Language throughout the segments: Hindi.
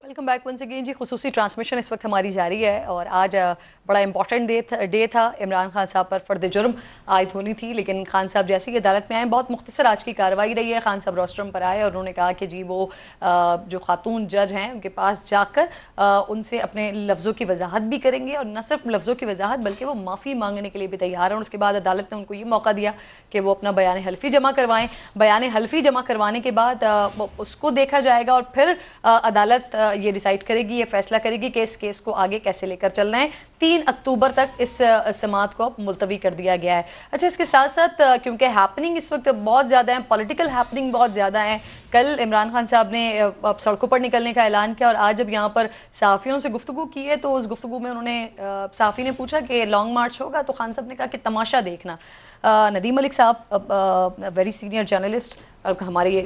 वेलकम बैक वंस अगेन जी। खुसूसी ट्रांसमिशन इस वक्त हमारी जारी है और आज बड़ा इंपॉर्टेंट डे था। इमरान खान साहब पर फर्द जुर्म आयद होनी थी, लेकिन खान साहब जैसे ही अदालत में आए, बहुत मुख्तसर आज की कार्रवाई रही है। खान साहब रोस्ट्रम पर आए और उन्होंने कहा कि जी वो जो खातून जज हैं उनके पास जाकर उनसे अपने लफ्ज़ों की वजाहत भी करेंगे और न सिर्फ लफ्ज़ों की वजाहत बल्कि वो माफ़ी मांगने के लिए भी तैयार हैं। और उसके बाद अदालत ने उनको ये मौका दिया कि वो अपना बयान हल्फी जमा करवाएं। बयान हल्फी जमा करवाने के बाद उसको देखा जाएगा और फिर अदालत ये डिसाइड करेगी, ये फैसला करेगी कि इस केस को आगे कैसे लेकर चलना है। 3 अक्टूबर तक इस समाअत को मुलतवी कर दिया गया है। अच्छा, इसके साथ साथ क्योंकि हैपनिंग इस वक्त बहुत ज़्यादा है, पॉलिटिकल हैपनिंग बहुत ज़्यादा है। कल इमरान खान साहब ने सड़कों पर निकलने का ऐलान किया और आज जब यहाँ पर सहाफ़ियों से गुफ्तगू की है तो उस गुफ्तगू में उन्होंने सहाफ़ी ने पूछा कि लॉन्ग मार्च होगा तो खान साहब ने कहा कि तमाशा देखना। नदीम मलिक साहब वेरी सीनियर जर्नलिस्ट हमारी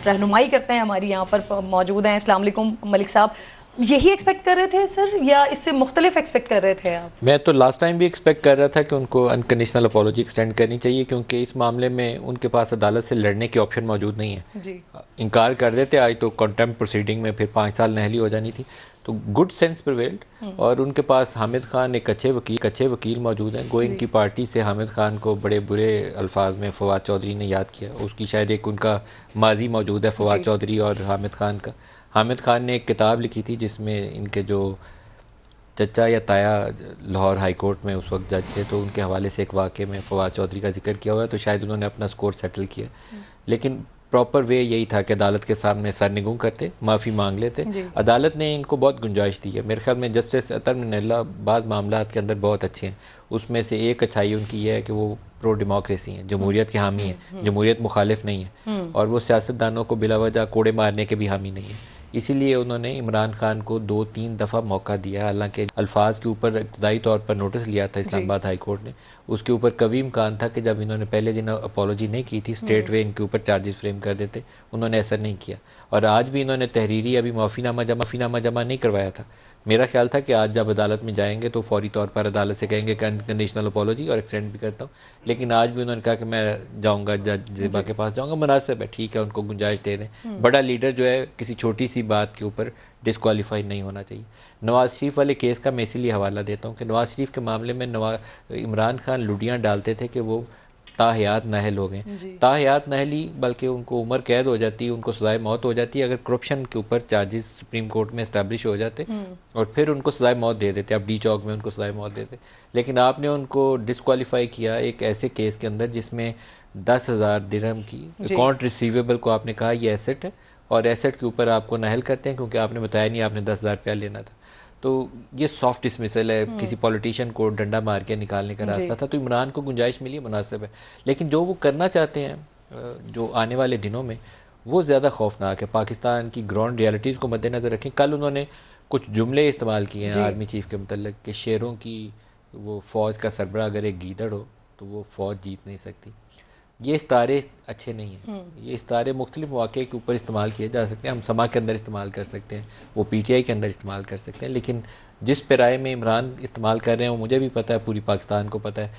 रहनुमाई करते हैं, हमारी यहाँ पर मौजूद हैं। अस्सलाम वालेकुम मलिक साहब, यही एक्सपेक्ट कर रहे थे सर या इससे मुख्तलिफ एक्सपेक्ट कर रहे थे आप? मैं तो लास्ट टाइम भी एक्सपेक्ट कर रहा था कि उनको अनकंडीशनल अपॉलॉजी एक्सटेंड करनी चाहिए, क्योंकि इस मामले में उनके पास अदालत से लड़ने की ऑप्शन मौजूद नहीं है जी। इनकार कर देते आज तो कंटेम्प्ट प्रोसीडिंग में फिर 5 साल नहली हो जानी थी। तो गुड सेंस प्रिवेल्ड और उनके पास हामिद खान एक अच्छे वकील मौजूद हैं। गोइंग की पार्टी से हामिद खान को बड़े बुरे अल्फाज में फवाद चौधरी ने याद किया। उसकी शायद एक उनका माजी मौजूद है फवाद चौधरी और हामिद खान का। हामिद खान ने एक किताब लिखी थी जिसमें इनके जो चचा या ताया लाहौर हाई कोर्ट में उस वक्त जज थे, तो उनके हवाले से एक वाक़े में फवाद चौधरी का जिक्र किया हुआ है। तो शायद उन्होंने अपना स्कोर सेटल किया, लेकिन प्रॉपर वे यही था कि अदालत के सामने सरनिगूं करते, माफ़ी मांग लेते। अदालत ने इनको बहुत गुंजाइश दी है। मेरे ख्याल में जस्टिस अतर मिनल्ला बाज़ मामलात के अंदर बहुत अच्छे हैं। उसमें से एक अच्छाई उनकी यह है कि वो प्रो डेमोक्रेसी हैं, जमहूरियत के हामी हैं, जमहूरियत मुखालिफ नहीं है और वो सियासतदानों को बिलावजह कोड़े मारने के भी हामी नहीं है। इसीलिए उन्होंने इमरान खान को 2-3 दफ़ा मौका दिया। हालांकि अल्फाज के ऊपर इब्तदाई तौर पर नोटिस लिया था इस्लामाबाद हाई कोर्ट ने, उसके ऊपर कभी इम्कान था कि जब इन्होंने पहले दिन अपॉलॉजी नहीं की थी स्ट्रेट वे इनके ऊपर चार्जेस फ्रेम कर देते। उन्होंने ऐसा नहीं किया और आज भी इन्होंने तहरीरी अभी माफ़ीनामा जमा नहीं करवाया था। मेरा ख्याल था कि आज जब अदालत में जाएंगे तो फौरी तौर पर अदालत से कहेंगे कि अनकंडीशनल अपॉलॉजी और एक्सटेंड भी करता हूँ, लेकिन आज भी उन्होंने कहा कि मैं जाऊँगा जज ज़ेबा के पास जाऊँगा। मुनासिब है, ठीक है, उनको गुंजाइश दे दें। बड़ा लीडर जो है किसी छोटी सी बात के ऊपर डिस्क्वालीफाई नहीं होना चाहिए। नवाज़ शरीफ वाले केस का मैं इसीलिए हवाला देता हूँ कि नवाज़ शरीफ के मामले में इमरान खान लुडियाँ डालते थे कि वो ताहयात नाहल हो गए। ताहयात नहली बल्कि उनको उम्र कैद हो जाती, उनको सजाए मौत हो जाती अगर करप्शन के ऊपर चार्जेस सुप्रीम कोर्ट में इस्टेब्लिश हो जाते और फिर उनको सजाए मौत दे देते। आप डी चौक में उनको सजाए मौत देते, लेकिन आपने उनको डिस्क्वालीफाई किया एक ऐसे केस के अंदर जिसमें 10,000 दिरहम की अकाउंट रिसीवेबल को आपने कहा ये एसेट है और एसेट के ऊपर आपको नाहल करते हैं क्योंकि आपने बताया नहीं आपने 10,000 रुपया लेना था। तो ये सॉफ्ट डिसमिसल है, किसी पॉलिटिशियन को डंडा मार के निकालने का रास्ता था। तो इमरान को गुंजाइश मिली, मुनासिब है, लेकिन जो वो करना चाहते हैं जो आने वाले दिनों में वो ज़्यादा खौफनाक है। पाकिस्तान की ग्राउंड रियलिटीज़ को मद्देनज़र रखें। कल उन्होंने कुछ जुमले इस्तेमाल किए हैं आर्मी चीफ के मतलब कि शेरों की वो फ़ौज का सरबराह अगर एक गीदड़ हो तो वो फ़ौज जीत नहीं सकती। ये इस्तारे अच्छे नहीं हैं। ये इस्तारे मुख्तलिफ मौके के ऊपर इस्तेमाल किए जा सकते हैं। हम समा के अंदर इस्तेमाल कर सकते हैं, वो PTI के अंदर इस्तेमाल कर सकते हैं, लेकिन जिस पैराए में इमरान इस्तेमाल कर रहे हैं वो मुझे भी पता है, पूरी पाकिस्तान को पता है।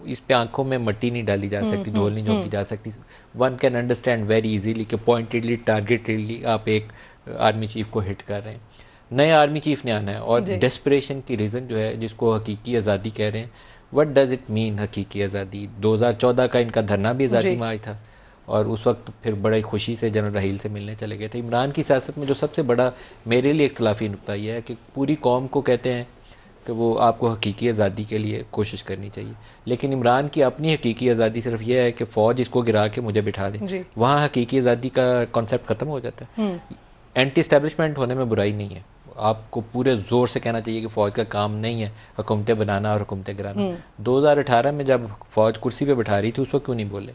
इस पे आंखों में मट्टी नहीं डाली जा सकती, धूल नहीं झोंकी जा सकती। One can understand very easily कि पॉइंटेडली टारगेटेडली आप एक आर्मी चीफ को हिट कर रहे हैं। नए आर्मी चीफ ने आना है और डेस्परेशन की रीज़न जो है जिसको हकीकी आज़ादी कह रहे हैं, व्हाट डज़ इट मीन हकीकी आज़ादी। 2014 का इनका धरना भी आज़ादी मार्च था और उस वक्त फिर बड़ी खुशी से जनरल रहील से मिलने चले गए थे। इमरान की सियासत में जो सबसे बड़ा मेरे लिए इख्तलाफी नुक्ता यह है कि पूरी कौम को कहते हैं कि वो आपको हकीकी आज़ादी के लिए कोशिश करनी चाहिए, लेकिन इमरान की अपनी हकीकी आज़ादी सिर्फ यह है कि फ़ौज इसको गिरा के मुझे बिठा दे। वहाँ हकीकी आज़ादी का कॉन्सेप्ट ख़त्म हो जाता है। एंटी इस्टेब्लिशमेंट होने में बुराई नहीं है, आपको पूरे ज़ोर से कहना चाहिए कि फ़ौज का काम नहीं है हुकूमतें बनाना और हुकूमतें गिराना। 2018 में जब फ़ौज कुर्सी पे बिठा रही थी उस वक्त क्यों नहीं बोले?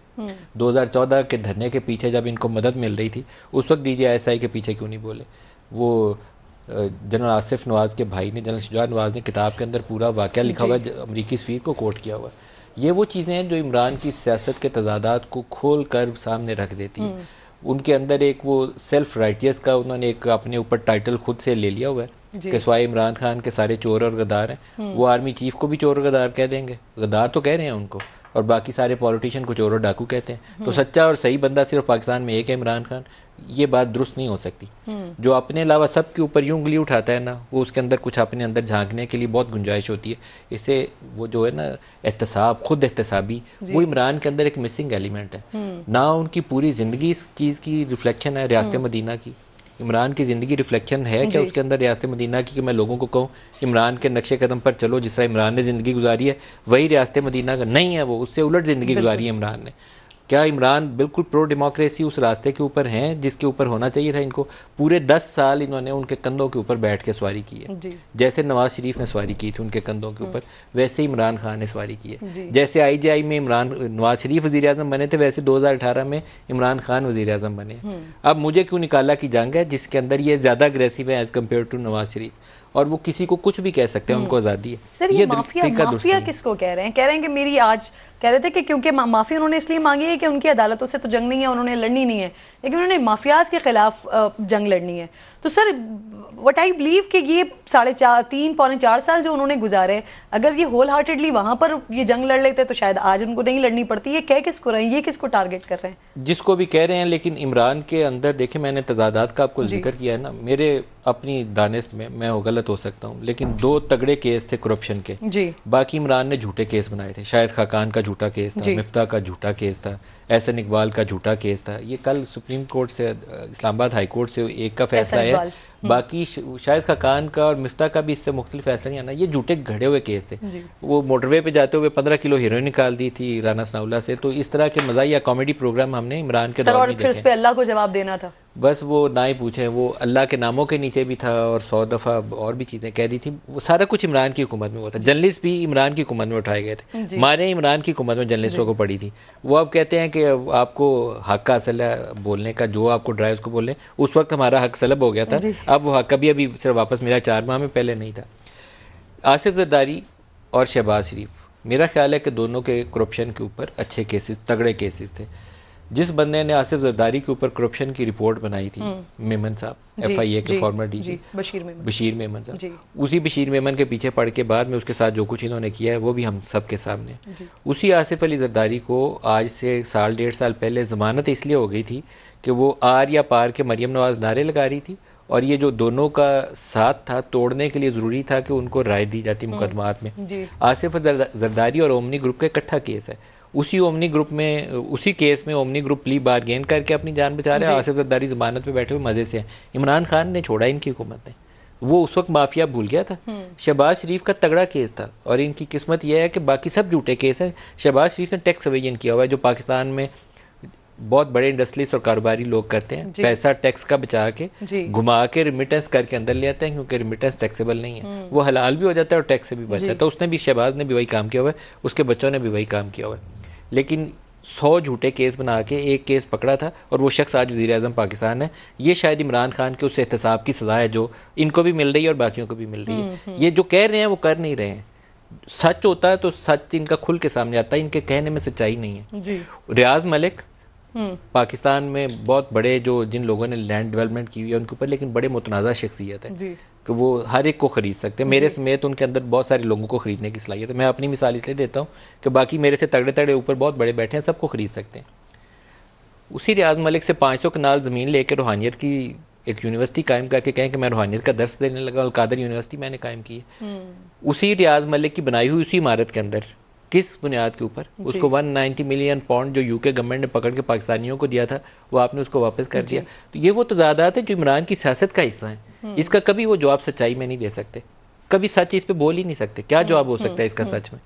2014 के धरने के पीछे जब इनको मदद मिल रही थी उस वक्त DGI के पीछे क्यों नहीं बोले? वो जनरल आसिफ नवाज़ के भाई ने, जनरल शुजा नवाज़ ने किताब के अंदर पूरा वाक़या लिखा हुआ है, अमरीकी सफ़ीर को कोट किया हुआ है। ये वो चीज़ें हैं जो इमरान की सियासत के तजादात को खोल कर सामने रख देती हैं। उनके अंदर एक वो सेल्फ राइटियस का उन्होंने एक अपने ऊपर टाइटल खुद से ले लिया हुआ है कि स्वाय इमरान खान के सारे चोर और गद्दार हैं। वो आर्मी चीफ को भी चोर और गद्दार कह देंगे, गद्दार तो कह रहे हैं उनको, और बाकी सारे पॉलिटिशियन को चोर और डाकू कहते हैं। तो सच्चा और सही बंदा सिर्फ पाकिस्तान में एक है, इमरान खान। ये बात दुरुस्त नहीं हो सकती। जो अपने अलावा सबके ऊपर यूं उंगली उठाता है ना, वो उसके अंदर कुछ अपने अंदर झांकने के लिए बहुत गुंजाइश होती है। इसे वो जो है ना एहतसाब, खुद एहतसाबी, वो इमरान के अंदर एक मिसिंग एलिमेंट है। ना उनकी पूरी ज़िंदगी इस चीज़ की रिफ्लेक्शन है रियासत मदीना की। इमरान की ज़िंदगी रिफ्लेक्शन है क्या उसके अंदर रियासत मदीना की, कि मैं लोगों को कहूँ इमरान के नक्शे कदम पर चलो, जिस तरह इमरान ने ज़िंदगी गुजारी है वही रियासत मदीना का नहीं है, वो उससे उलट ज़िंदगी गुजारी है इमरान ने। क्या इमरान बिल्कुल प्रो डेमोक्रेसी उस रास्ते के ऊपर हैं जिसके ऊपर होना चाहिए था इनको? पूरे 10 साल इन्होंने उनके कंधों के ऊपर बैठ के सवारी की है। जैसे नवाज शरीफ ने सवारी की थी उनके कंधों के ऊपर, वैसे इमरान खान ने सवारी की है। जैसे IGI में नवाज शरीफ वज़ीर आज़म बने थे, वैसे 2018 में इमरान खान वज़ीर आज़म बने। अब मुझे क्यों निकाला की जंग है जिसके अंदर ये ज़्यादा अग्रेसिव है as compare to Nawaz Sharif, और वो किसी को कुछ भी कह सकते हैं, उनको आज़ादी है। सर ये माफिया किसको कह रहे हैं? कह रहे हैं कि मेरी आज कह रहे थे कि क्योंकि माफी उन्होंने इसलिए मांगी है कि उनकी अदालतों से तो जंग नहीं है, उन्होंने लड़नी नहीं है, लेकिन उन्होंने माफियाज के खिलाफ जंग लड़नी है। तो सर व्हाट आई बिलीव कि ये 3.5-4 साल जो उन्होंने गुजारे, अगर ये होल हार्टेडली वहां पर ये जंग लड़ लेते तो शायद आज उनको नहीं लड़नी पड़ती। ये कह किसको रहे हैं, ये किसको टारगेट कर रहे हैं? जिसको भी कह रहे हैं, लेकिन इमरान के अंदर देखें, मैंने तजादात का आपको जिक्र किया है ना, मेरे अपनी दानिश में मैं गलत हो सकता हूँ, लेकिन 2 तगड़े केस थे करप्शन के जी। बाकी इमरान ने झूठे केस बनाए थे। शाहिद खाकान का झूठा केस था, मिफ्ता का झूठा केस था, एहसन इकबाल का झूठा केस था। ये कल सुप्रीम कोर्ट से, इस्लामाबाद हाई कोर्ट से एक का फैसला है, बाकी शाहिद खाकान का और मिफ्ता का भी इससे मुख्तलिफ फैसला नहीं आना। ये झूठे घड़े हुए केस थे। वो मोटरवे पे जाते हुए 15 किलो हीरोइन निकाल दी थी राना सनाउल्लाह से। तो इस तरह के मज़ाहिया कॉमेडी प्रोग्राम हमने इमरान के दौर में देखे। फिर उस पे अल्लाह को जवाब देना था, बस वो ना ही पूछें, वो अल्लाह के नामों के नीचे भी था और 100 दफ़ा और भी चीज़ें कह दी थी। वो सारा कुछ इमरान की हुकूमत में हुआ था। जर्नलिस्ट भी इमरान की हुकूमत में उठाए गए थे, मारे इमरान की हुकूमत में जर्नलिस्टों को पड़ी थी। वो अब कहते हैं कि आपको हक हासिल है बोलने का, जो आपको ड्राइव उसको बोलें। उस वक्त हमारा हक सलब हो गया था, अब वो हक अभी सिर्फ वापस मिला, 4 माह में, पहले नहीं था। आसिफ जरदारी और शहबाज शरीफ, मेरा ख्याल है कि दोनों के करप्शन के ऊपर अच्छे केसेस, तगड़े केसेस थे। जिस बंदे ने आसिफ जरदारी के ऊपर करप्शन की रिपोर्ट बनाई थी, मेमन साहब, FIA के फॉर्मर DG बशीर मेमन साहब, उसी बशीर मेमन के पीछे पड़ के बाद में उसके साथ जो कुछ इन्होंने किया है वो भी हम सब के सामने। उसी आसिफ अली जरदारी को आज से 1.5 साल पहले ज़मानत इसलिए हो गई थी कि वो आर या पार के मरियम नवाज़ नारे लगा रही थी, और ये जो दोनों का साथ था तोड़ने के लिए ज़रूरी था कि उनको राय दी जाती मुकदमात में। आसिफ जरदारी और ओमनी ग्रुप का इकट्ठा केस है। उसी ओमनी ग्रुप में, उसी केस में ओमनी ग्रुप प्ली बारगेन करके अपनी जान बचा रहे हैं। आसिफ जरदारी ज़मानत पे बैठे हुए मज़े से हैं। इमरान खान ने छोड़ा इनकी हुकूमत ने, वो उस वक्त माफिया भूल गया था। शहबाज शरीफ का तगड़ा केस था, और इनकी किस्मत यह है कि बाकी सब झूठे केस हैं। शहबाज शरीफ ने टैक्स एवेजन किया हुआ है, जो पाकिस्तान में बहुत बड़े इंडस्ट्रीज और कारोबारी लोग करते हैं। पैसा टैक्स का बचा के घुमा के रिमिटेंस करके अंदर ले आते हैं, क्योंकि रिमिटेंस टैक्सेबल नहीं है। वो हलाल भी हो जाता है और टैक्स से भी बच जाता है। तो उसने भी, शहबाज ने भी वही काम किया हुआ है, उसके बच्चों ने भी वही काम किया हुआ है। लेकिन 100 झूठे केस बना के एक केस पकड़ा था, और वो शख्स आज वज़ीर आज़म पाकिस्तान है। ये शायद इमरान खान के उस एहतसाब की सज़ा है जो इनको भी मिल रही है और बाकियों को भी मिल रही है। ये जो कह रहे हैं वो कर नहीं रहे हैं। सच होता है तो सच इनका खुल के सामने आता है, इनके कहने में सच्चाई नहीं है। रियाज मलिक पाकिस्तान में बहुत बड़े, जो जिन लोगों ने लैंड डेवलपमेंट की हुई है उनके ऊपर, लेकिन बड़े मुतनाज़ा शख्सियत है कि वो हर एक को ख़रीद सकते हैं। मेरे समेत उनके अंदर बहुत सारे लोगों को ख़रीदने की सलाहियत है। मैं अपनी मिसाल इसलिए देता हूँ कि बाकी मेरे से तगड़े तगड़े ऊपर बहुत बड़े बैठे हैं, सबको ख़रीद सकते हैं। उसी रियाज मलिक से 500 कनाल ज़मीन लेकर रूहानियत की एक यूनिवर्सिटी कायम करके कहें कि मैं रूहानियत का दर्स देने लगा, अलकादर यूनिवर्सिटी मैंने कायम की है। उसी रियाज मलिक की बनाई हुई उसी इमारत के अंदर किस बुनियाद के ऊपर उसको 190 मिलियन पाउंड जो यूके गवर्नमेंट ने पकड़ के पाकिस्तानियों को दिया था, वो आपने उसको वापस कर दिया। तो ये वो तजादात है जो इमरान की सियासत का हिस्सा है। इसका कभी वो जवाब सच्चाई में नहीं दे सकते, कभी सच इस पे बोल ही नहीं सकते। क्या जवाब हो सकता है इसका सच में?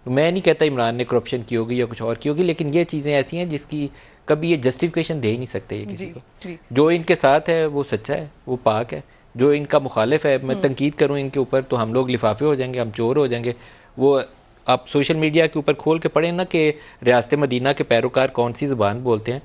मैं नहीं कहता इमरान ने करप्शन की होगी या कुछ और की होगी, लेकिन ये चीज़ें ऐसी हैं जिसकी कभी ये जस्टिफिकेशन दे ही नहीं सकते ये किसी को। जो इनके साथ है वो सच्चा है, वो पाक है। जो इनका मुखालिफ है, मैं तनकीद करूँ इनके ऊपर तो हम लोग लिफाफे हो जाएंगे, हम चोर हो जाएंगे। वो आप सोशल मीडिया के ऊपर खोल के पढ़ें ना कि रियासत मदीना के पैरोकार कौन सी ज़ुबान बोलते हैं,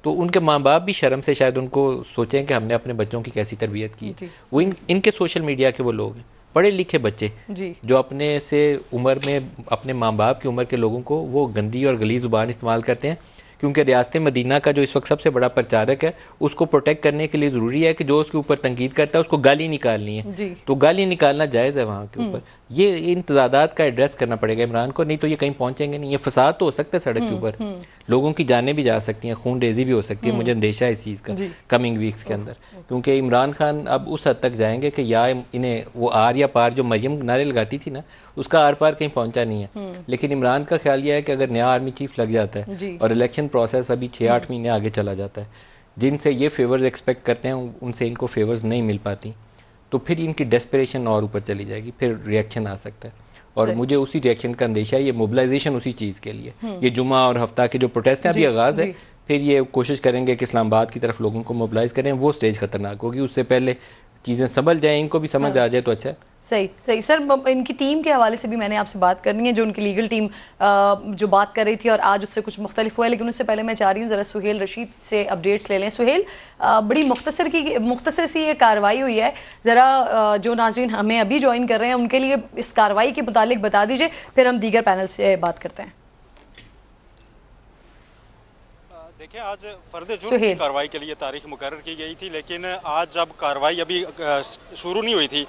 तो उनके माँ बाप भी शर्म से शायद उनको सोचें कि हमने अपने बच्चों की कैसी तरबियत की। वो इनके सोशल मीडिया के वो लोग हैं, पढ़े लिखे बच्चे जो अपने से उम्र में अपने माँ बाप की उम्र के लोगों को वो गंदी और गली ज़ुबान इस्तेमाल करते हैं। क्योंकि रियासत मदीना का जो इस वक्त सबसे बड़ा प्रचारक है, उसको प्रोटेक्ट करने के लिए ज़रूरी है कि जो उसके ऊपर तनकीद करता है उसको गाली निकालनी है। तो गाली निकालना जायज़ है वहाँ के ऊपर। ये इन तजादात का एड्रेस करना पड़ेगा इमरान को, नहीं तो ये कहीं पहुंचेंगे नहीं। ये फसाद तो हो सकता है सड़क के ऊपर, लोगों की जानें भी जा सकती हैं, खून रेजी भी हो सकती है। मुझे अंदेशा है इस चीज़ का कमिंग वीक्स के अंदर, क्योंकि इमरान खान अब उस हद तक जाएंगे कि या इन्हें वो आर या पार जो मरियम नारे लगाती थी ना, उसका आर पार कहीं पहुंचा नहीं है। लेकिन इमरान का ख्याल यह है कि अगर नया आर्मी चीफ लग जाता है और इलेक्शन प्रोसेस अभी 6-8 महीने आगे चला जाता है, जिनसे ये फेवर्स एक्सपेक्ट करते हैं उनसे इनको फेवर्स नहीं मिल पाती, तो फिर इनकी डेस्परेशन और ऊपर चली जाएगी, फिर रिएक्शन आ सकता है। और मुझे उसी रिएक्शन का अंदेशा है, ये मोबिलाइजेशन उसी चीज़ के लिए, ये जुमा और हफ्ता के जो प्रोटेस्ट हैं अभी आगाज़ है, फिर ये कोशिश करेंगे कि इस्लामाबाद की तरफ लोगों को मोबिलाइज करें। वो स्टेज खतरनाक होगी, उससे पहले चीज़ें संभल जाएँ, इनको भी समझ आ जाए तो अच्छा है। सही सही सर, इनकी टीम के हवाले से भी मैंने आपसे बात करनी है, जो उनकी लीगल टीम जो बात कर रही थी और आज उससे कुछ मुख्तलिफ हुआ है। लेकिन उससे पहले मैं चाह रही हूँ ज़रा सुहेल रशीद से अपडेट्स ले लें। सुहेल, बड़ी मुख्तसर सी ये कार्रवाई हुई है, ज़रा जो नाज़रीन हमें अभी ज्वाइन कर रहे हैं उनके लिए इस कार्रवाई के मुतालिक बता दीजिए, फिर हम दीगर पैनल से बात करते हैं। देखिए, आज फर्द जुर्म की कार्रवाई के लिए तारीख मुकर्रर की गई थी, लेकिन आज जब कार्रवाई अभी शुरू नहीं हुई थी,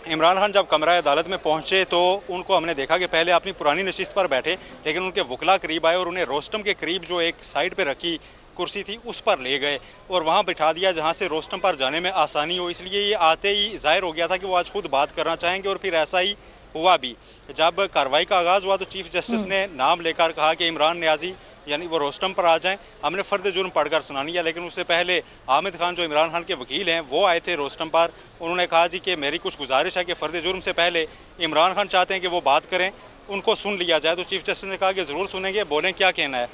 इमरान खान जब कमरा अदालत में पहुंचे तो उनको हमने देखा कि पहले अपनी पुरानी नशिस्त पर बैठे, लेकिन उनके वकला करीब आए और उन्हें रोस्टम के करीब जो एक साइड पे रखी कुर्सी थी उस पर ले गए और वहां बिठा दिया, जहां से रोस्टम पर जाने में आसानी हो। इसलिए ये आते ही जाहिर हो गया था कि वो आज खुद बात करना चाहेंगे और फिर ऐसा ही हुआ भी। जब कार्रवाई का आगाज़ हुआ तो चीफ जस्टिस ने नाम लेकर कहा कि इमरान नियाजी यानी वो रोस्टम पर आ जाएं। हमने फ़र्द जुर्म पढ़कर सुना लिया, लेकिन उससे पहले हामिद खान जो इमरान खान के वकील हैं वो आए थे रोस्टम पर। उन्होंने कहा जी कि मेरी कुछ गुजारिश है कि फ़र्द जुर्म से पहले इमरान खान चाहते हैं कि वो बात करें, उनको सुन लिया जाए। तो चीफ जस्टिस ने कहा कि ज़रूर सुनेंगे, बोलें क्या कहना है।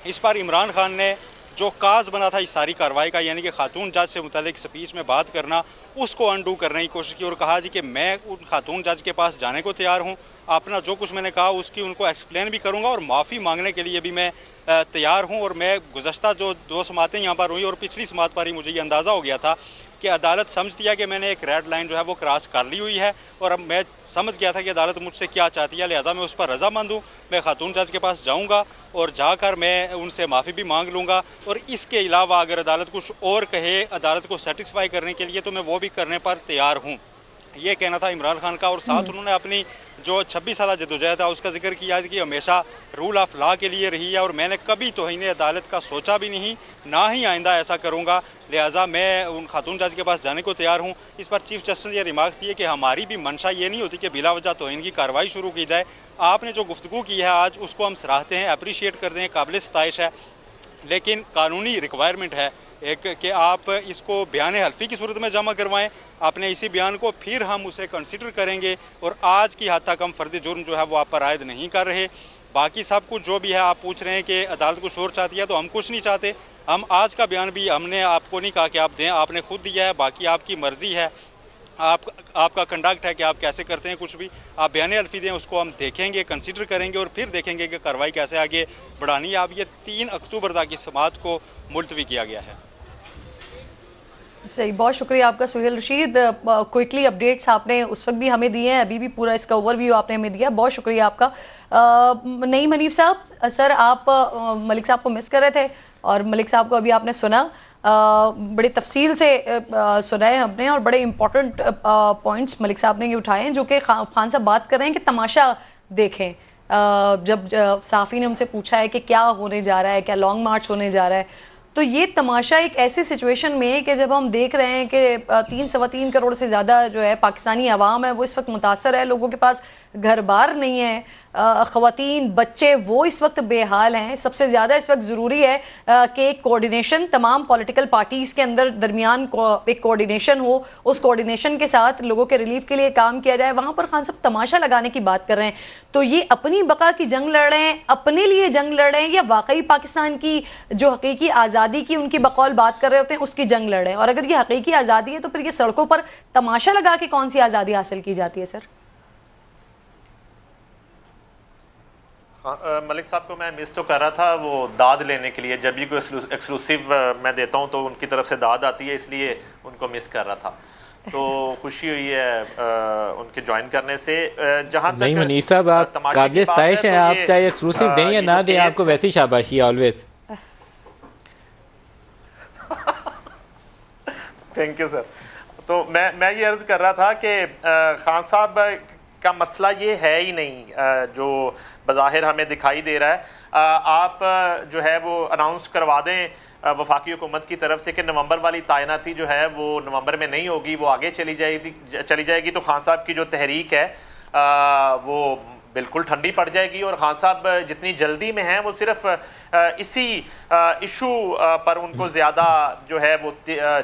इस पर इमरान खान ने जो काज बना था इस सारी कार्रवाई का, यानी कि खातून जज से मुतालिक स्पीच में बात करना, उसको अनडू करने की कोशिश की और कहा जी कि मैं उन खातून जज के पास जाने को तैयार हूँ, अपना जो कुछ मैंने कहा उसकी उनको एक्सप्लेन भी करूँगा और माफ़ी मांगने के लिए भी मैं तैयार हूँ। और मैं गुज़श्ता जो 2 समातें यहाँ पर हुई और पिछली समात पर ही मुझे ये अंदाज़ा हो गया था कि अदालत समझ दिया कि मैंने एक रेड लाइन जो है वो क्रॉस कर ली हुई है और अब मैं समझ गया था कि अदालत मुझसे क्या चाहती है, लिहाजा मैं उस पर रजामंद हूँ। मैं खातून जज के पास जाऊँगा और जाकर मैं उनसे माफ़ी भी मांग लूँगा और इसके अलावा अगर अदालत कुछ और कहे अदालत को सेटिस्फाई करने के लिए तो मैं वो भी करने पर तैयार हूँ। ये कहना था इमरान खान का। और साथ उन्होंने अपनी जो 26 साल जदोजहद है उसका जिक्र किया कि हमेशा रूल ऑफ लॉ के लिए रही है और मैंने कभी तौहीन अदालत का सोचा भी नहीं, ना ही आइंदा ऐसा करूँगा, लिहाजा मैं उन खातून जज के पास जाने को तैयार हूँ। इस पर चीफ जस्टिस ने ये रिमार्क्स दिए कि हमारी भी मंशा ये नहीं होती कि बिला वजह तौहीन की कार्रवाई शुरू की जाए। आपने जो गुफ्तगू की है आज उसको हम सराहते हैं, अप्रिशिएट करते हैं, काबिल सताइश है, लेकिन कानूनी रिक्वायरमेंट है एक कि आप इसको बयान हल्फी की सूरत में जमा करवाएं, अपने इसी बयान को, फिर हम उसे कंसिडर करेंगे। और आज की हद तक हम फर्द जुर्म जो है वो आप पर आयद नहीं कर रहे। बाकी सब कुछ जो भी है, आप पूछ रहे हैं कि अदालत कुछ और चाहती है, तो हम कुछ नहीं चाहते। हम आज का बयान भी हमने आपको नहीं कहा कि आप दें, आपने खुद दिया है, बाकी आपकी मर्ज़ी है, आपका कंडक्ट है कि आप कैसे करते हैं। कुछ भी आप बयान हल्फी दें, उसको हम देखेंगे, कंसीडर करेंगे और फिर देखेंगे कि कार्रवाई कैसे आगे बढ़ानी है। अब ये 3 अक्टूबर तक इस समात को मुलतवी किया गया है। सही, बहुत शुक्रिया आपका सुहेल रशीद। क्विकली अपडेट्स आपने उस वक्त भी हमें दिए हैं, अभी भी पूरा इसका ओवरव्यू आपने हमें दिया, बहुत शुक्रिया आपका। नईम हनीफ साहब, सर आप मलिक साहब को मिस कर रहे थे और मलिक साहब को अभी आपने सुना, बड़ी तफसील से सुना है हमने और बड़े इंपॉर्टेंट पॉइंट्स मलिक साहब ने ये उठाए हैं, जो कि खान साहब बात कर रहे हैं कि तमाशा देखें। जब सहाफ़ी ने हमसे पूछा है कि क्या होने जा रहा है, क्या लॉन्ग मार्च होने जा रहा है, तो ये तमाशा एक ऐसी सिचुएशन में कि जब हम देख रहे हैं कि 3-3.25 करोड़ से ज़्यादा जो है पाकिस्तानी अवाम है वो इस वक्त मुतासर है, लोगों के पास घर बार नहीं है, ख़वातीन बच्चे वो इस वक्त बेहाल हैं। सबसे ज़्यादा इस वक्त ज़रूरी है कि एक कोऑर्डिनेशन तमाम पॉलिटिकल पार्टीज़ के अंदर दरमियान एक कोऑर्डिनेशन हो, उस कोऑर्डिनेशन के साथ लोगों के रिलीफ के लिए काम किया जाए। वहाँ पर खान साहब तमाशा लगाने की बात कर रहे हैं, तो ये अपनी बका की जंग लड़ रहे हैं, अपने लिए जंग लड़ रहे हैं, या वाकई पाकिस्तान की जो हकीकी आज़ादी की उनकी बकौल बात कर रहे होते हैं उसकी जंग लड़ रहे हैं? और अगर ये हकीकी आज़ादी है तो फिर ये सड़कों पर तमाशा लगा के कौन सी आज़ादी हासिल की जाती है सर? मलिक साहब को मैं मिस तो कर रहा था वो दाद लेने के लिए, जब भी कोई एक्सक्लूसिव मैं देता हूं तो उनकी तरफ से दाद आती है, इसलिए उनको मिस कर रहा था। तो खुशी हुई है उनके ज्वाइन करने से। जहां तक नहीं मनीष साहब, आप काबिल सताइश हैं, आप चाहे एक्सक्लूसिव दें या ना दें, आपको वैसे ही शाबाशी है ऑलवेज। Thank you sir. तो मैं ये अर्ज कर रहा था कि खान साहब का मसला ये है ही नहीं जो बज़ाहिर हमें दिखाई दे रहा है। आप जो है वो अनाउंस करवा दें वफाकी हुकूमत की तरफ से कि नवंबर वाली तैनाती जो है वो नवंबर में नहीं होगी, वो आगे चली जाएगी, तो खान साहब की जो तहरीक है वो बिल्कुल ठंडी पड़ जाएगी। और खान साहब जितनी जल्दी में हैं वो सिर्फ इसी इशू पर उनको ज़्यादा जो है वो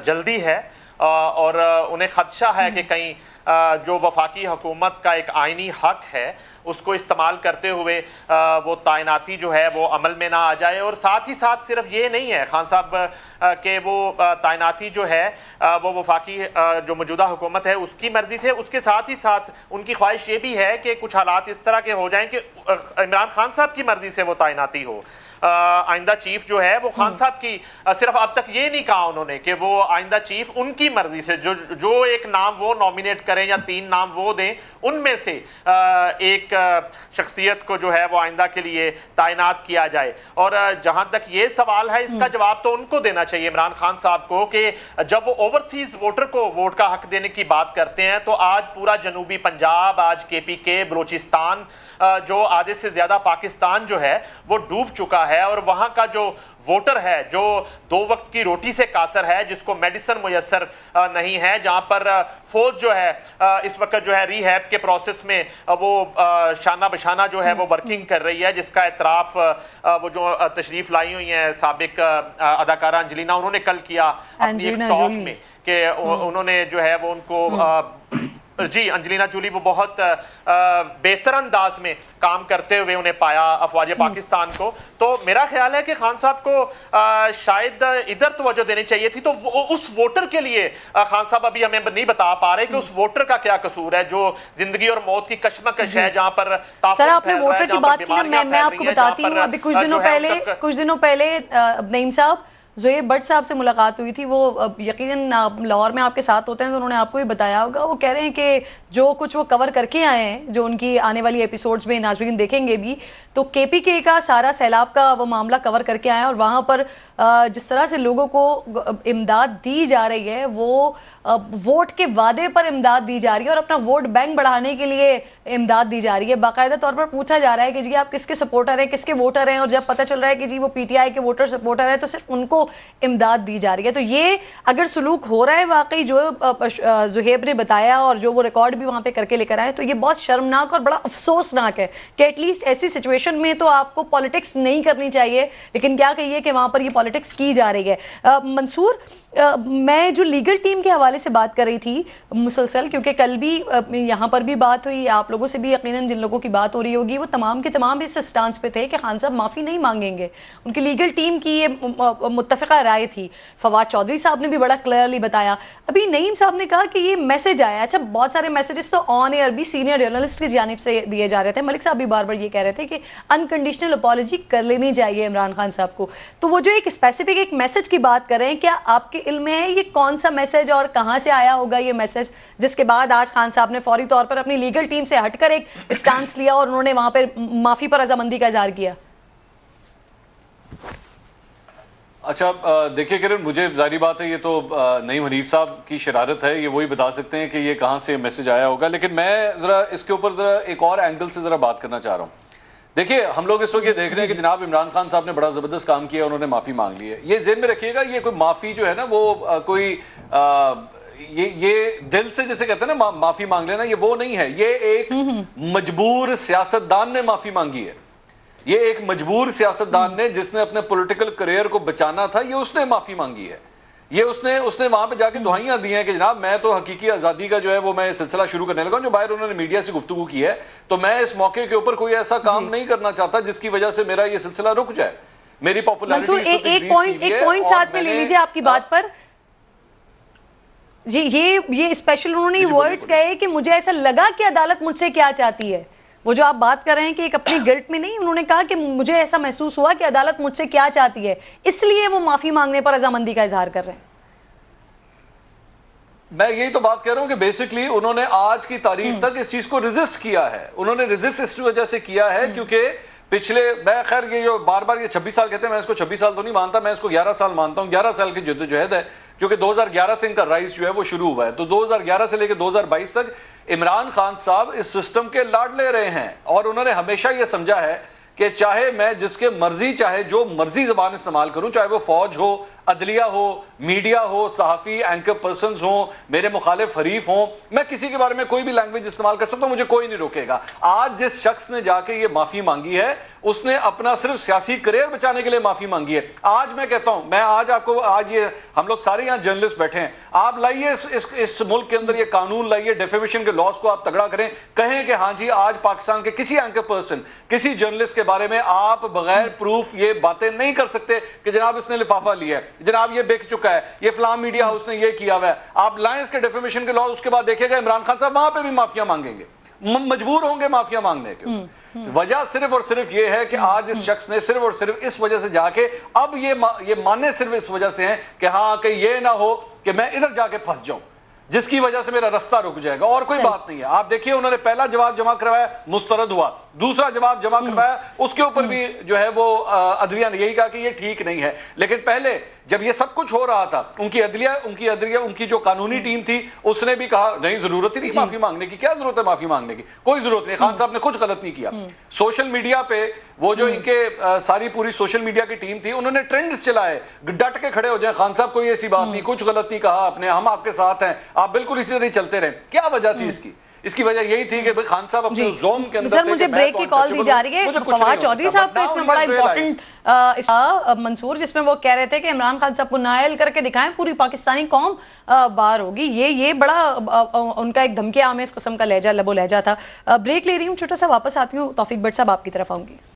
जल्दी है और उन्हें खदशा है कि कहीं जो वफाकी हुकूमत का एक आइनी हक है उसको इस्तेमाल करते हुए वो तैनाती जो है वो अमल में ना आ जाए। और साथ ही साथ सिर्फ ये नहीं है खान साहब के वो तैनाती जो है वो वफाकी जो मौजूदा हुकूमत है उसकी मर्जी से, उसके साथ ही साथ उनकी ख्वाहिश ये भी है कि कुछ हालात इस तरह के हो जाएं कि इमरान खान साहब की मर्जी से वो तैनाती हो। आइंदा चीफ जो है वो खान साहब की सिर्फ अब तक ये नहीं कहा उन्होंने कि वो आइंदा चीफ उनकी मर्जी से जो एक नाम वो नॉमिनेट करें या 3 नाम वो दें उनमें से एक शख्सियत को जो है वो आइंदा के लिए तैनात किया जाए। और जहां तक ये सवाल है इसका जवाब तो उनको देना चाहिए इमरान खान साहब को कि जब वो ओवरसीज वोटर को वोट का हक देने की बात करते हैं तो आज पूरा जनूबी पंजाब, आज KPK, बलोचिस्तान, जो आधे से ज्यादा पाकिस्तान जो है वो डूब चुका है और वहां का जो वोटर है जो 2 वक्त की रोटी से कासर है, जिसको मेडिसिन मुयसर नहीं है, जहां पर फौज जो है इस वक्त जो है रिहैब के प्रोसेस में वो शाना बशाना जो है वो वर्किंग कर रही है, जिसका एतराफ वो जो तशरीफ लाई हुई हैं साबिक अदाकारा अंजलिना, उन्होंने कल किया अपनी एक टॉक में कि उन्होंने जो है वो उनको जी अंजलिना जूली वो बहुत बेहतर अंदाज में काम करते हुए उन्हें पाया अफवाज पाकिस्तान को। तो मेरा ख्याल है कि खान साहब को शायद इधर तवज्जो देनी चाहिए थी। तो उस वोटर के लिए खान साहब अभी हमें नहीं बता पा रहे कि उस वोटर का क्या कसूर है जो जिंदगी और मौत की कशमकश है, जहां पर सर आपने वोटर की बात की ना, मैं आपको बताती हूँ अभी कुछ दिनों पहले नईम साहब ज़ुहैब भट्ट साहब से मुलाकात हुई थी। वो यकीनन लाहौर में आपके साथ होते हैं तो उन्होंने आपको भी बताया होगा। वो कह रहे हैं कि जो कुछ वो कवर करके आए हैं, जो उनकी आने वाली एपिसोड्स में नाज़रीन देखेंगे भी, तो KPK का सारा सैलाब का वो मामला कवर करके आए हैं और वहाँ पर जिस तरह से लोगों को इमदाद दी जा रही है वो वोट के वादे पर इमदाद दी जा रही है और अपना वोट बैंक बढ़ाने के लिए इमदाद दी जा रही है। बाकायदा तौर पर पूछा जा रहा है कि जी आप किसके सपोर्टर हैं, किसके वोटर हैं, और जब पता चल रहा है कि जी वो PTI के वोटर सपोर्टर है तो सिर्फ उनको इमदाद दी जा रही है। तो ये अगर सलूक हो रहा है वाकई जो ज़ुहैब ने बताया और जो वो रिकॉर्ड भी वहाँ पे करके लेकर आए, तो ये बहुत शर्मनाक और बड़ा अफसोसनाक है कि एटलीस्ट ऐसी सिचुएशन में तो आपको पॉलिटिक्स नहीं करनी चाहिए, लेकिन क्या कहिए कि वहाँ पर ये पॉलिटिक्स की जा रही है। मंसूर, मैं जो लीगल टीम के हवाले से बात कर रही थी मुसलसल, क्योंकि कल भी यहाँ पर भी बात हुई, आप लोगों से भी यकीनन जिन लोगों की बात हो रही होगी वो तमाम के तमाम इस स्टांस पे थे कि खान साहब माफ़ी नहीं मांगेंगे। उनकी लीगल टीम की ये मुत्तफ़िका राय थी। फवाद चौधरी साहब ने भी बड़ा क्लियरली बताया। अभी नईम साहब ने कहा कि ये मैसेज आया, अच्छा बहुत सारे मैसेजेस तो ऑन एयर भी सीनियर जर्नलिस्ट की जानिब से दिए जा रहे थे। मलिक साहब भी बार बार ये कह रहे थे कि अनकंडीशनल अपॉलॉजी कर लेनी चाहिए इमरान खान साहब को। तो वो जो एक स्पेसिफिक एक मैसेज की बात कर रहे हैं, क्या आपके इल्म में है ये कौन सा मैसेज और कहां से आया होगा ये मैसेज, जिसके बाद आज खान साहब ने फौरी तौर पर अपनी लीगल टीम से हटकर एक स्टांस लिया और उन्होंने वहां पर माफी पर रजामंदी का इजहार किया? अच्छा देखिए किरण, मुझे जारी बात है ये तो नईम हनीफ साहब की शरारत है, ये वही बता सकते हैं कि ये कहां से मैसेज आया होगा। लेकिन मैं जरा इसके ऊपर जरा एक और एंगल से जरा बात करना चाह रहा हूं। देखिए हम लोग इस वक्त ये देख रहे हैं कि जनाब इमरान खान साहब ने बड़ा जबरदस्त काम किया, उन्होंने माफी मांग ली है। ये ज़हन में रखिएगा, ये कोई माफी जो है ना वो कोई ये दिल से जैसे कहते हैं ना माफी मांग लेना, ये वो नहीं है। ये एक मजबूर सियासतदान ने माफी मांगी है। ये एक मजबूर सियासतदान ने जिसने अपने पॉलिटिकल करियर को बचाना था, ये उसने माफी मांगी है। ये उसने वहां पे जाके दुहाइयां दी हैं कि जनाब मैं तो हकीकी आजादी का जो है वो मैं सिलसिला शुरू करने लगा हूं। जो बाहर उन्होंने मीडिया से गुफ्तगू की है, तो मैं इस मौके के ऊपर कोई ऐसा काम नहीं करना चाहता जिसकी वजह से मेरा ये सिलसिला रुक जाए। मेरी पॉपुलैरिटी एक पॉइंट साथ में ले लीजिए आपकी बात पर जी। ये स्पेशल उन्होंने वर्ड्स कहे कि मुझे ऐसा लगा कि अदालत मुझसे क्या चाहती है। वो जो आप बात कर रहे हैं कि एक अपनी गिल्ट में नहीं, उन्होंने कहा कि मुझे ऐसा महसूस हुआ कि अदालत मुझसे क्या चाहती है, इसलिए वो माफी मांगने पर रजामंदी का इजहार कर रहे हैं। मैं यही तो बात कह रहा हूं कि बेसिकली उन्होंने आज की तारीख तक इस चीज को रेजिस्ट किया है। उन्होंने रेजिस्ट इस वजह से किया है क्योंकि पिछले, मैं खैर ये जो बार बार ये 26 साल कहते हैं, मैं इसको 26 साल तो नहीं मानता, मैं इसको 11 साल मानता हूं। 11 साल की जद्दोजहद है क्योंकि 2011 से इनका राइज जो है वो शुरू हुआ है। तो 2011 से लेकर 2022 तक इमरान खान साहब इस सिस्टम के लाड ले रहे हैं और उन्होंने हमेशा ये समझा है कि चाहे मैं जिसके मर्जी, चाहे जो मर्जी जबान इस्तेमाल करूं, चाहे वो फौज हो, अदलिया हो, मीडिया हो, सहाफ़ी, एंकर पर्सन्स हो, मेरे मुखालिफ हरीफ हो, मैं किसी के बारे में कोई भी लैंग्वेज इस्तेमाल कर सकता हूं, मुझे कोई नहीं रोकेगा। आज जिस शख्स ने जाके ये माफ़ी मांगी है उसने अपना सिर्फ सियासी करियर बचाने के लिए माफ़ी मांगी है। आज मैं कहता हूं, मैं आज आपको, आज ये हम लोग सारे यहाँ जर्नलिस्ट बैठे हैं, आप लाइए इस मुल्क के अंदर ये कानून लाइए, डेफेमेशन के लॉस को आप तगड़ा करें, कहें कि हाँ जी आज पाकिस्तान के किसी एंकर पर्सन, किसी जर्नलिस्ट के बारे में आप बगैर प्रूफ ये बातें नहीं कर सकते कि जनाब इसने लिफाफा लिया है, जनाब ये बिक चुका है, ये फलां मीडिया हाउस ने ये किया हुआ है। आप लाएं इसके डेफेमेशन के लॉ, उसके बाद देखेगा इमरान खान साहब वहां पे भी माफिया मांगेंगे, मजबूर होंगे माफिया मांगने के। वजह सिर्फ और सिर्फ ये है कि आज इस शख्स ने सिर्फ और सिर्फ इस वजह से जाके अब ये माने सिर्फ इस वजह से हैं कि हाँ कहीं ये ना हो कि मैं इधर जाके फंस जाऊं, जिसकी वजह से मेरा रास्ता रुक जाएगा, और कोई बात नहीं है। आप देखिए उन्होंने पहला जवाब जमा करवाया, मुस्तरद हुआ, दूसरा जवाब जमा करवाया, उसके ऊपर भी जो है वो अदलिया ने यही कहा कि ये ठीक नहीं है। लेकिन पहले जब ये सब कुछ हो रहा था, उनकी जो कानूनी टीम थी उसने भी कहा नहीं, जरूरत ही नहीं माफी मांगने की, क्या जरूरत है माफी मांगने की, कोई जरूरत नहीं, खान साहब ने कुछ गलत नहीं किया। सोशल मीडिया पे वो जो इनके सारी पूरी सोशल मीडिया की टीम थी, उन्होंने ट्रेंड्स चलाए, डट के खड़े हो जाए, खान साहब कोई ऐसी बात नहीं, कुछ गलत नहीं कहा आपने, हम आपके साथ हैं, आप बिल्कुल इसी तरह चलते रहे। क्या वजह थी इसकी? इसकी वजह यही थी कि खान साहब अपने जोन के अंदर। सर मुझे ब्रेक की कॉल दी जा रही है फवाद चौधरी साहब का, इसमें बड़ा इंपॉर्टेंट मंसूर, जिसमें वो कह रहे थे कि इमरान खान साहब को नायल करके दिखाएं, पूरी पाकिस्तानी कौम बाहर होगी। ये बड़ा उनका एक धमकी आमेज किस्म का लहजा, लबो लहजा था। ब्रेक ले रही हूँ छोटा सा, वापस आती हूँ, तौफीक भट्ट साहब आपकी तरफ आऊंगी।